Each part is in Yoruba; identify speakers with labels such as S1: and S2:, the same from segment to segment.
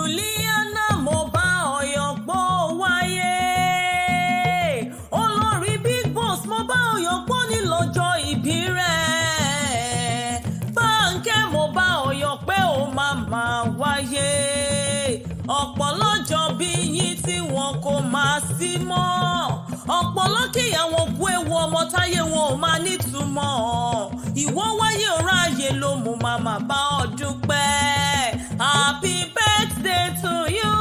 S1: Juliana mo bá ọyọ̀ pọ̀ wáyé. Olórí Big Boss mo bá ọyọ̀ pọ̀ ní lọ́jọ́ ìbí rẹ̀. Báńkẹ́ mo bá ọyọ̀ pé ó máa wáyé. Ọ̀pọ̀ lọ́jọ́ bí yín tí wọn kò máa sí mọ́. Ọ̀pọ̀ lọ́kìyàwó kú ewu ọmọ táyé wọn ò máa nítumọ̀. Ìwọ wáyé ọ̀rọ̀ ayé ló mú màmá bá ọ dúpẹ́. Happy birthday to you.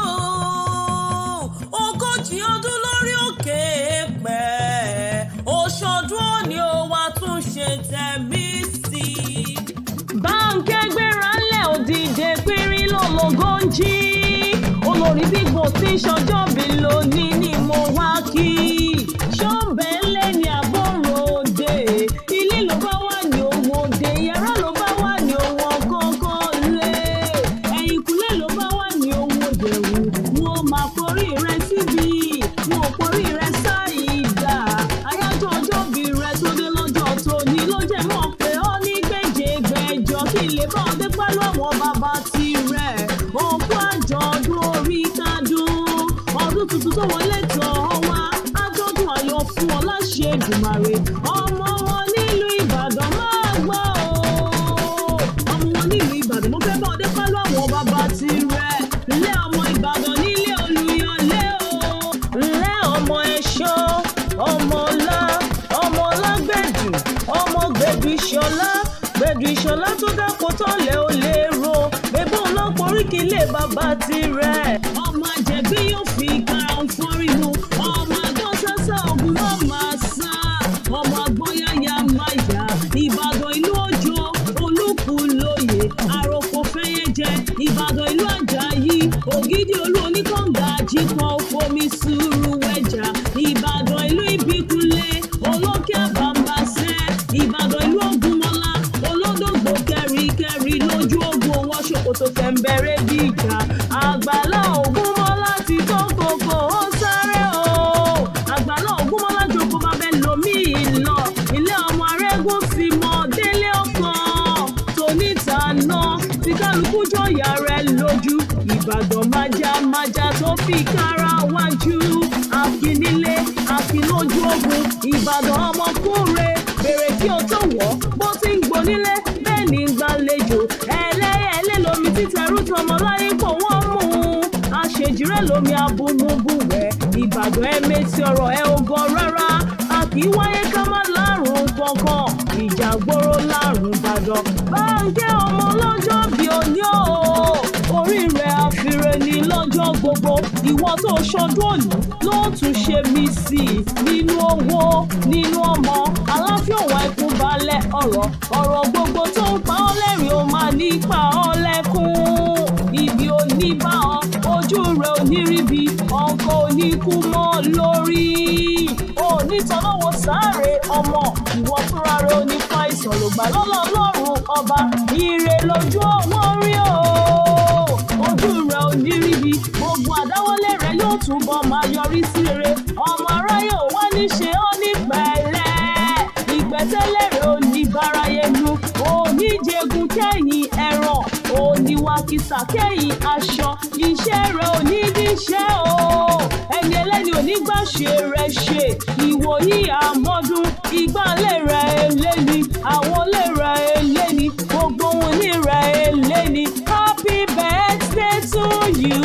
S1: Ogójì ọdún lórí òkè pẹ́. Oṣọdún òní ó wá tún ṣe tẹ̀mí sí. Báńkẹ́ gbéra ńlẹ̀ òdìdè pínrín lọ́lọ́gọ́ ń jí. Olórí Big Boss tí ń ṣọjọ́bí lónìí ni mo wá kí. Ṣọ́ọ̀bẹ̀ ńlẹ̀ ní àbọ̀rọ̀ òde. Ilé ló bá wà ní owó òde. Yàrá ló bá wà ní owó kọ̀ọ̀kan lé. Ẹ̀yìnkùlé ló bá wà ní owó òdẹ̀wù. Wọ́n máa forí rẹ síbi. Wọ́n ò forí rẹ sáìdá. Àyájọ́ ọjọ́bí rẹ tó dé lọ́jọ́ tóní ló jẹ́ mọ̀ pé ó ní gbèjègbèjọ kí lè bá ọdẹ pẹ̀lú àwọn bàbá tirẹ̀. Òkú àjọ̀dún orí kádùn. Ọdún tuntun tó wọlé tọ̀ ọ́ wá. Àjọ̀dún ayọ̀ fún ọ láṣẹ Èdùmàrè. Ọmọ wọn nílùú Ìbàdàn máa gbọ́ o. Ọmọ wọn nílùú Ìbàdàn mo fẹ́ bá ọdẹ pẹ̀lú àwọn bàbá tirẹ̀. Ilé ọmọ Ìbàdàn nílé Olúyọ̀lé o. Ilé ọmọ Ẹ̀ṣọ́, ọmọ ọlá gbẹ̀dù, ọmọ gbẹ̀dù ìṣọ̀lá tó dákò tọ́lẹ̀ ó lè ro. Bébí òun lọ́pọ̀ oríkì ilé bàbá tirẹ̀. Ọmọ àjẹ̀bí yóò fi karùn-ún fọ́rí mu. Ọmọ àgbọn sásá ogun náà máa sá. Ọmọ àgbọn yáyà máa yá. Ìbàdàn ìlú òjò, olúkú lóye. Àròkò fẹ́yẹ jẹ. Ìbàdàn ìlú Àjàyí. Ògidì olú oníkànga jíkan fomi sùúrù wẹ̀jà. Ìbàdàn ìlú Ìbíkúnlé. Olókè àbámbáṣẹ́. Ìbàdàn ìlú Ògúnmọ́lá. Olódògbò kẹ́ríkẹ́rí lójú ogun wọn ṣòkòtò kẹ̀ǹbẹ̀rẹ̀ bí ìjà. Àgbàlá Ògúnmọ́lá ti tó kòkò ó sáré o. Àgbàlá Ògúnmọ́lá jókòó bábẹ́ lomi ìlọ. Ilé ọmọ Arẹ́gùn ti mọ délé ọkàn. Tonítà náà ti kálukú jọ̀yà rẹ̀ lójú. Ìbàdàn májámájá tó fi kára wájú. Àfinilé, àfinlójú ogun. Ìbàdàn ọmọkúnre. Bèrè kí o tó wọ̀ bó ti ń gbonílé bẹ́ẹ̀ ní gbàlejò. Ẹlẹ́yẹlé lomi títẹrú tọmọ láyé kò wọ́n mú un. Àṣejìrẹ́ lomi abúmúbúwẹ̀. Ìbàdàn ẹ mẹ́tì ọ̀rọ̀ ẹ ò gan rárá. A kì í wáyé ká má lárùn kankan. Ìjà gbòòrò lárùn Ìbàdàn. Báńkẹ́ ọmọ lọ́jọ́ bí òní o. Orí rẹ̀ àfirè ní lọ́jọ́ gbogbo. Ìwọ tó ṣọdún òní ló tún ṣe mí sí i. Nínú owó, nínú ọmọ, aláfíà òwà ikú balẹ̀ ọ̀rọ̀ gbogbo tó ń pa ọ́ lẹ́rìn ó máa ní pa ọ́ lẹ́kún. Ibi ò ní bá ọ, ojú rẹ̀ ò ní ríbi, ọkọ̀ ò ní kú mọ́ lórí. Onítọ̀lọ́wọ́ sáré ọmọ, ìwọ fúnra rẹ̀ ò ní fa ìsàn lògbà lọ́lọ́ Ọlọ́run ọba. Ire lójú ọwọ́ rí o. Ojú rẹ̀ ò ní ríbi, gbogbo àdáwọ́lé rẹ̀ yóò túbọ̀ máa yọrí sí rere. Ọmọ aráyé ò wá ní ṣe ọ́ ní pẹ̀lẹ́. Ìgbẹ́tẹ́lẹ̀ rẹ̀ ò ní báráyé lu. Oníjẹgun kẹ́yìn ẹran, oníwàkísà kẹ́yìn aṣọ. Iṣẹ́ rẹ̀ ò ní díṣẹ́ o. Ẹni ẹlẹ́ni ò ní gbà ṣe rẹ̀ ṣe. Ìwòyí àmọ́dún, ìgbàlẹ̀ rẹ̀ eléni. Àwọn olè rẹ̀ eléni. Gbogbo ohun ní rẹ̀ eléni. Happy birthday to you.